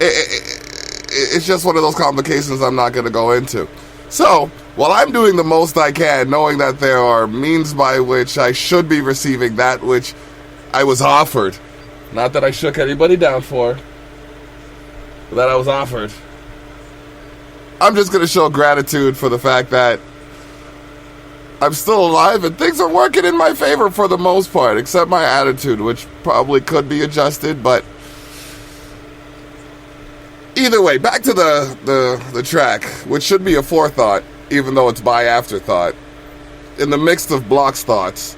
it's just one of those complications I'm not going to go into. So, while I'm doing the most I can, knowing that there are means by which I should be receiving that which I was offered, not that I shook anybody down for, but that I was offered, I'm just going to show gratitude for the fact that I'm still alive and things are working in my favor for the most part, except my attitude, which probably could be adjusted, but either way, back to the track, which should be a forethought, even though it's by afterthought. In the mix of Block's thoughts,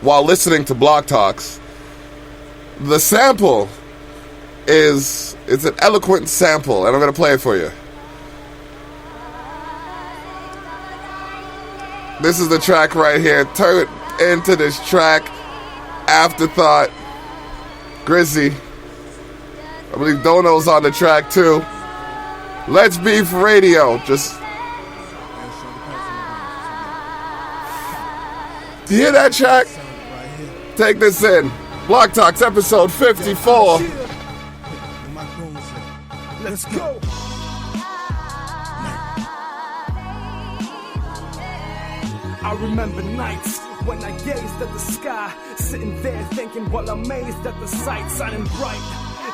while listening to Block Talks, the sample it's an eloquent sample, and I'm going to play it for you. This is the track right here. Turn into this track. Afterthought. Grizzy. I believe Dono's on the track too. Let's Beef Radio. Just do you hear that track? Take this in. Block Talks episode 54. Let's go. I remember nights when I gazed at the sky, sitting there thinking while amazed at the sight shining bright.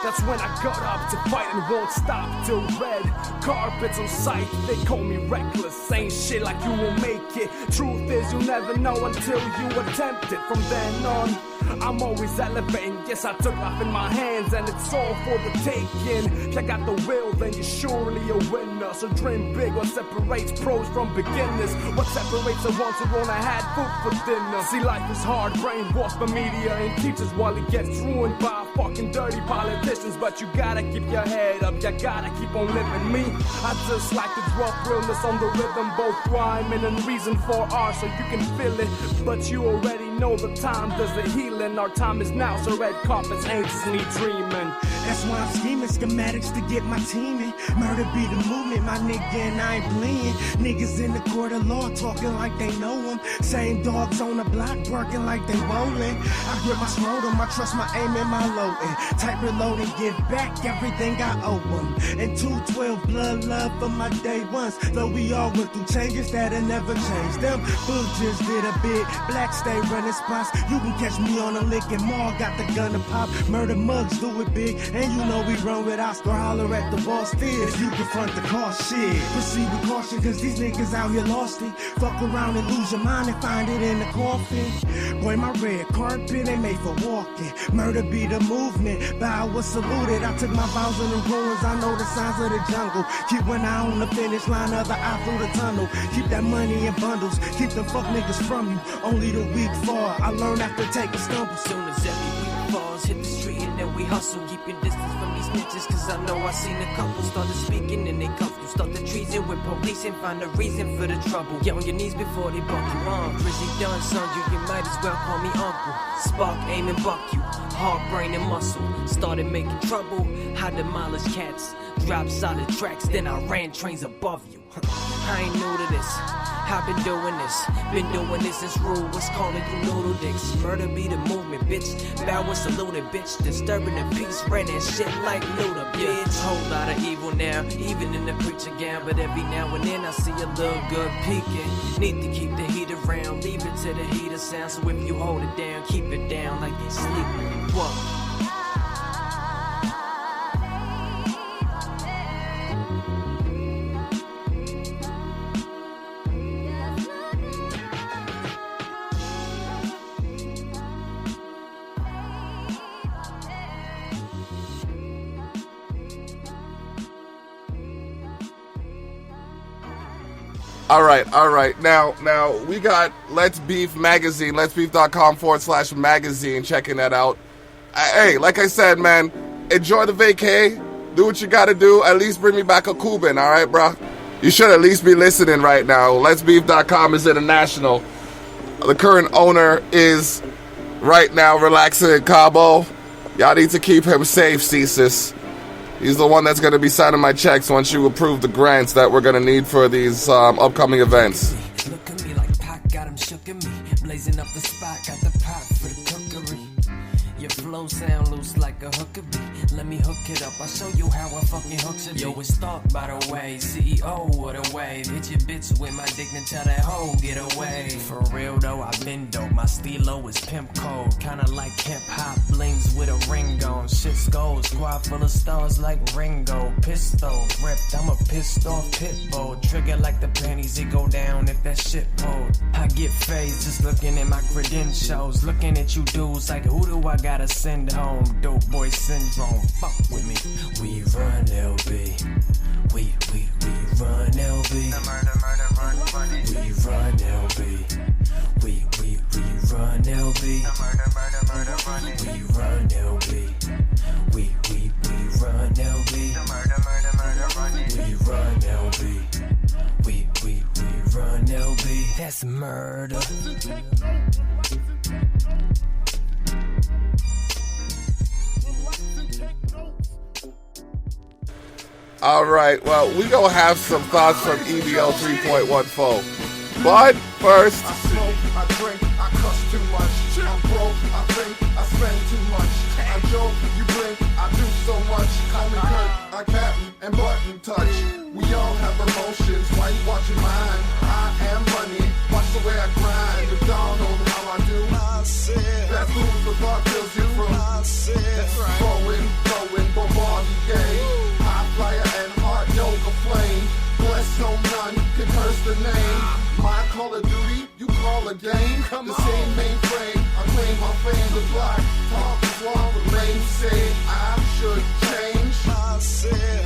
That's when I got up to fight and won't stop till red carpets on sight. They call me reckless, ain't shit like you will make it. Truth is you never know until you attempt it. From then on, I'm always elevating. Yes, I took life in my hands and it's all for the taking. If I got the will, then you're surely a winner. So dream big. What separates pros from beginners? What separates the ones who wanna had food for dinner? See, life is hard, brainwashed by media and teachers while it gets ruined by fucking dirty politicians. But you gotta keep your head up, you gotta keep on living. Me, I just like to drop realness on the rhythm, both rhyming and reason for art, so you can feel it. But you already know the time does the healing. Our time is now, so red carpets ain't just me dreaming. That's why I'm scheming schematics to get my team in. Murder be the movement, my nigga, and I ain't playing. Niggas in the court of law talking like they know them. Same dogs on the block working like they rolling. I grip my scrotum, I trust my aim and my loading. Type reload and give back everything I owe them. And 212 blood love for my day ones. Though we all went through changes that'll never change them. Bull just did a bit, black stay running spots. You can catch me on a lick and Maul got the gun to pop. Murder mugs do it big, and you know we run with Oscar, holler at the boss still. If you confront the cost, shit, proceed with caution, cause these niggas out here lost it. Fuck around and lose your mind and find it in the coffin. Boy, my red carpet ain't made for walking. Murder be the movement, bow was saluted. I took my vows in the ruins, I know the signs of the jungle. Keep one eye on the finish line, other eye through the tunnel. Keep that money in bundles, keep the fuck niggas from you. Only the weak fall, I learned after taking stumbles. Soon as every week falls, hit the street and then we hustle. Keeping distance from these bitches, cause I know I seen a couple started speaking and they come through. Start the treason with police and find a reason for the trouble. Get on your knees before they buck you on. Drizzy done, son, you might as well call me uncle. Spark, aim and buck you, heart, brain and muscle. Started making trouble, I demolished cats. Drop solid tracks, then I ran trains above you. I ain't new to this, I've been doing this since Rule was calling you noodle dicks. Murder be the movement, bitch, bow and saluted, bitch. Disturbing the peace, running shit like Luda, bitch. Whole lot of evil now, even in the preacher gown. But every now and then I see a little good peeking. Need to keep the heat around, leave it to the heater sound. So if you hold it down, keep it down like you're sleeping. Whoa. All right. Now we got Let's Beef magazine, letsbeef.com/magazine. Checking that out. Hey, like I said, man, enjoy the vacay. Do what you gotta do. At least bring me back a Cuban, all right, bro? You should at least be listening right now. Letsbeef.com is international. The current owner is right now relaxing in Cabo. Y'all need to keep him safe, Cesis. He's the one that's going to be signing my checks once you approve the grants that we're going to need for these upcoming events. Look at me like Pac got him shook at me. Blazing up the spot, got the pot for the cookery. Your flow sound loose like a hooker beat. Let me hook it up, I'll show you how I fucking hook it. Yo, it's Thought, by the way, CEO of the wave. Hit your bitch with my dick and tell that hoe get away. For real though, I've been dope, my stilo is pimp code. Kinda like hip hop blings with a ring on. Shit's gold, squad full of stars like Ringo. Pistol ripped, I'm a pissed off pit bull. Trigger like the panties, it go down if that shit pulled. I get phased just looking at my credentials. Looking at you dudes like, who do I gotta send home? Dope boy syndrome, fuck with me. We run LB. We run LB. The murder run money. We run LB. We run LB. The murder money. We run LB. We run LB. The murder money. We run LB. We run LB. That's murder. All right, well, we gonna have some thoughts from EBO 3.14. But first, I smoke, I drink, I cuss too much. I'm broke, I think, I spend too much. I joke, you blink, I do so much. Call me Kurt, I Captain, and Button Touch. We all have emotions, why you watching mine? I am money, watch the way I grind. If y'all know how I do, that food for thought kills you from. Flowing, bombardier. High flyer and hard yoga flame. Bless so none can curse the name. My Call of Duty, you call a game. The same mainframe, I claim my fame. The block, talk is wrong with lame. Say I should change.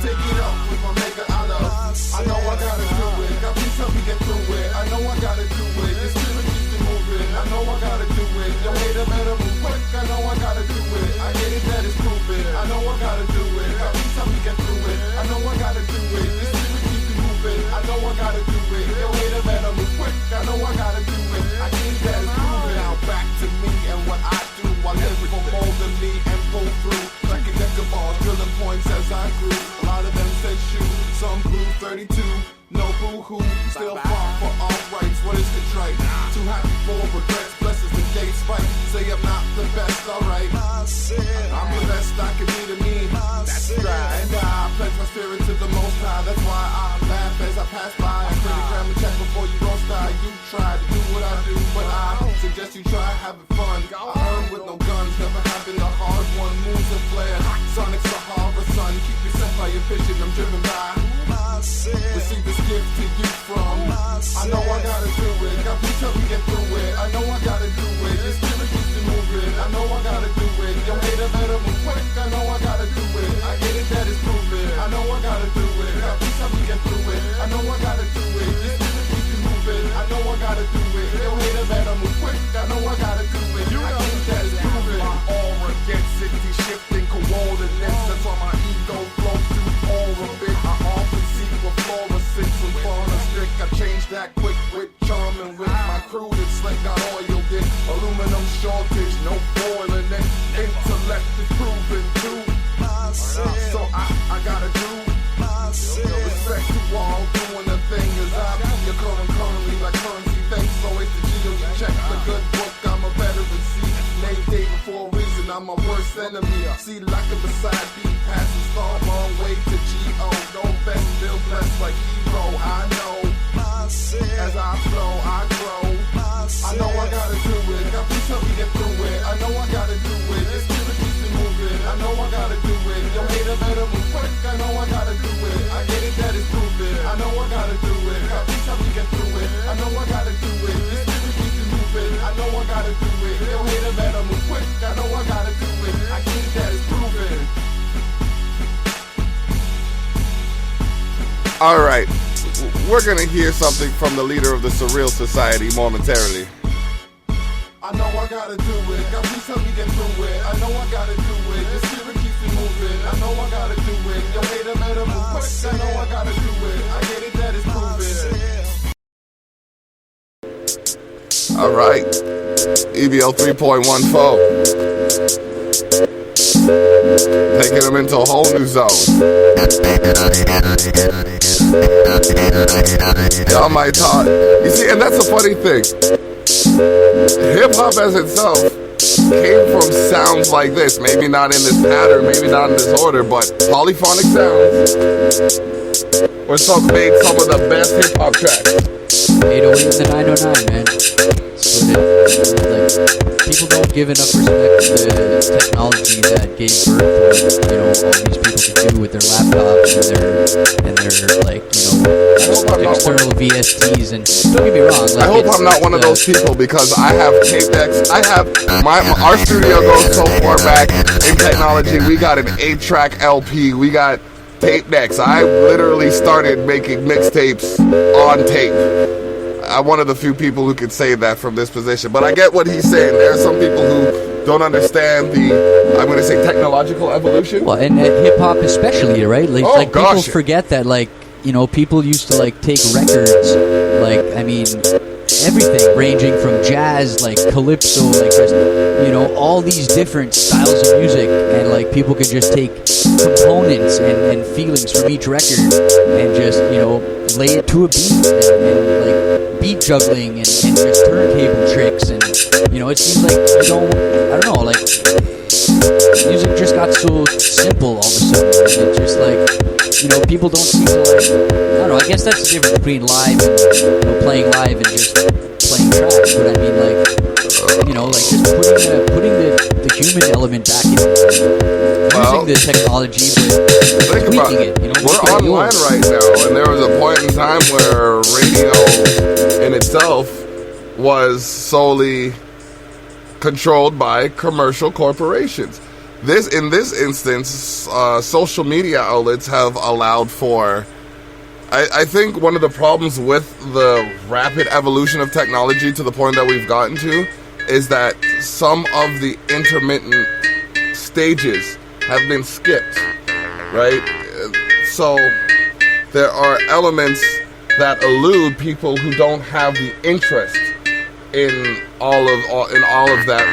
Take it up with my maker I love. I know I gotta do it. Got me help me get through it. I know I gotta do it. This feeling keeps me moving. I know I gotta do it. Yo, hater better move quick. I know I gotta do it. I get it, that is proven. I know I gotta do it. Got me help me get through it. I know I gotta do it. This feeling keeps me moving. I know I gotta do it. Yo, hater better move quick. I know I gotta do it. I get it, that is proven. Now back to me and what I do. I live for more than me and pull through. Like a deck of balls, drilling points as I grew. A lot of them said shoot, some grew 32. No boo-hoo, still far for all rights. What is contrite? Too happy for regrets. Blesses the gate spike. Say I'm not the best, alright. I'm the best I can be to me. That's right. And I pledge my spirit to the Most High. That's why I laugh as I pass by. I pretty gram and check before you roast die. You try to do what I do, but I suggest you try having fun. I earn with no guns, never having the hard one. Moves and flares. Sonic Sahara, son. Keep yourself by your vision. I'm driven by. Receive this gift to you from. I know I gotta do it. Got me till we get through it. I know I gotta do it. This feeling keeps me moving. I know I gotta do it. Yo, hater better move quick. I know I gotta do it. I get it, that is proven. I know I gotta do it. Got me till we get through it. I know I gotta do it. This feeling keeps me moving. I know I gotta do it. Yo, hater better move quick. I know I gotta do it. I get it, that is proven. My aura gets 60 shifting coordinates. That's why my ego flows through all of it. I often see what fluorescence and fauna stick. I changed that quick with charm and with my crew that slick got oiled it. Aluminum shortage, no boiling it. Intellect is proven too. So I gotta do respect to all doing the thing as I be your currently like currency. Thanks always to Geo. You check the good book. I'm a veteran. See, name David for a reason. I'm my worst enemy. See, like a beside beat, passing star long way to G.O. No best, still blessed like hero. I know. As I flow, I grow. I know I gotta do it. Got me till we get through it. I know I gotta do it. This feeling keeps me moving. I know I gotta do it. Yo, hater better move quick. I know I gotta do it. I get it, that is proven. I know I gotta do it. Got me till we get through it. I know I gotta do it. This feeling keeps me moving. I know I gotta do it. Yo, hater better move quick. I know I gotta do it. I get it, that is proven. all right, we're gonna hear something from the leader of the Surreal Society momentarily. I know I gotta do it. Got me till we get through it. I know I gotta do it. This spirit keeps me moving. I know I gotta do it. Yo, hater better move quick. I know I gotta do it. I get it, that is proven. All right, EBO 3.14. Taking them into a whole new zone. Y'all might talk. You see, and that's a funny thing. Hip hop as itself came from sounds like this. Maybe not in this pattern, maybe not in this order, but polyphonic sounds were made some of the best hip hop tracks. 808 and 909, man. So people don't give enough respect to the technology that gave birth to what, all these people can do with their laptops and their external VSTs. And don't get me wrong. I hope I'm not one of those people, because I have tape decks. I have our studio goes so far back in technology. We got an 8-track LP. We got tape decks. I literally started making mixtapes on tape. I'm one of the few people who could say that from this position. But I get what he's saying. There are some people who don't understand the, I'm going to say, technological evolution. Well, and hip-hop especially, right? People forget that, people used to, take records, everything, ranging from jazz, calypso, all these different styles of music, and, people could just take components and feelings from each record and just, lay it to a beat, and beat juggling, and just turntable tricks, and, it seems like music just got so simple all of a sudden. It's just people don't seem to I guess that's the difference between live and, playing live and just playing tracks. But I mean, just putting the human element back in, using the technology, but tweaking it. We're online right now, and there was a point in time where radio in itself was solely controlled by commercial corporations. In this instance, social media outlets have allowed for. I think one of the problems with the rapid evolution of technology to the point that we've gotten to is that some of the intermittent stages have been skipped, right? So there are elements that elude people who don't have the interest in all of that,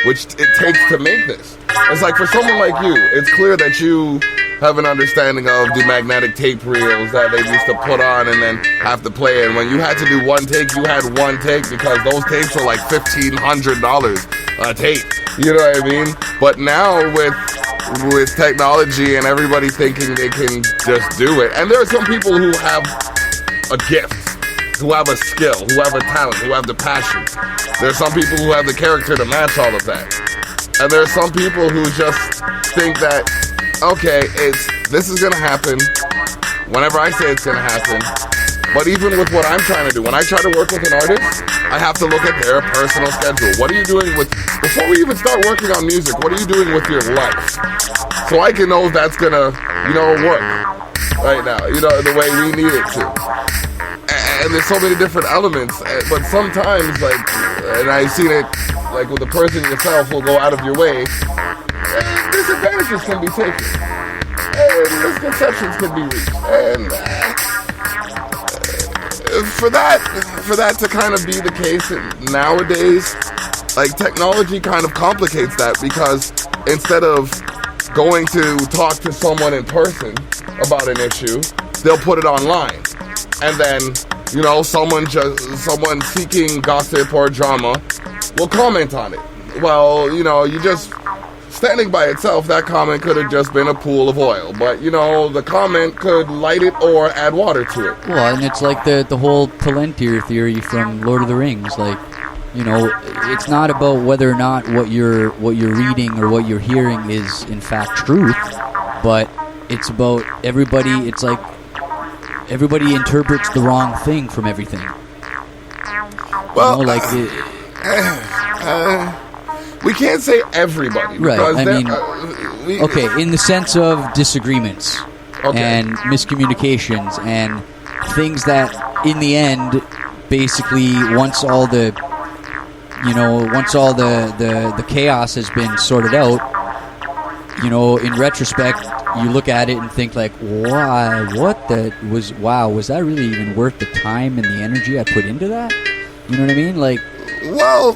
which it takes to make this. It's like, for someone like you, it's clear that you have an understanding of the magnetic tape reels that they used to put on and then have to play. And when you had to do one take, you had one take, because those tapes were like $1,500 a tape. You know what I mean? But now with technology and everybody thinking they can just do it, and there are some people who have a gift, who have a skill, who have a talent, who have the passion. There are some people who have the character to match all of that. And there are some people who just think that, okay, this is going to happen whenever I say it's going to happen. But even with what I'm trying to do, when I try to work with an artist, I have to look at their personal schedule. What are you doing before we even start working on music, what are you doing with your life? So I can know if that's going to, work right now, the way we need it to. And there's so many different elements, but sometimes, and I've seen it, with the person yourself will go out of your way, disadvantages can be taken, and misconceptions can be reached, and for that to kind of be the case nowadays, technology kind of complicates that, because instead of going to talk to someone in person about an issue, they'll put it online, and then someone seeking gossip or drama will comment on it. Well, you just standing by itself, that comment could have just been a pool of oil, but the comment could light it or add water to it. Well, and it's like the whole Palantir theory from Lord of the Rings. It's not about whether or not what you're reading or what you're hearing is in fact truth, but it's about everybody. It's like everybody interprets the wrong thing from everything. Well, we can't say everybody, right? I mean, in the sense of disagreements and miscommunications and things that, in the end, basically, once all the chaos has been sorted out, in retrospect, you look at it and think was that really even worth the time and the energy I put into that? You know what I mean? Well,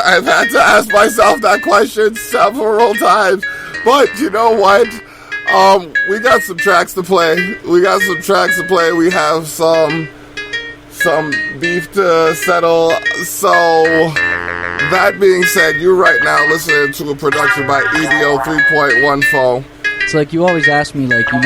I've had to ask myself that question several times, but you know what? We got some tracks to play. We have some beef to settle, so That being said, you're right now listening to a production by EBO 3.14. It's like you always ask me, like, you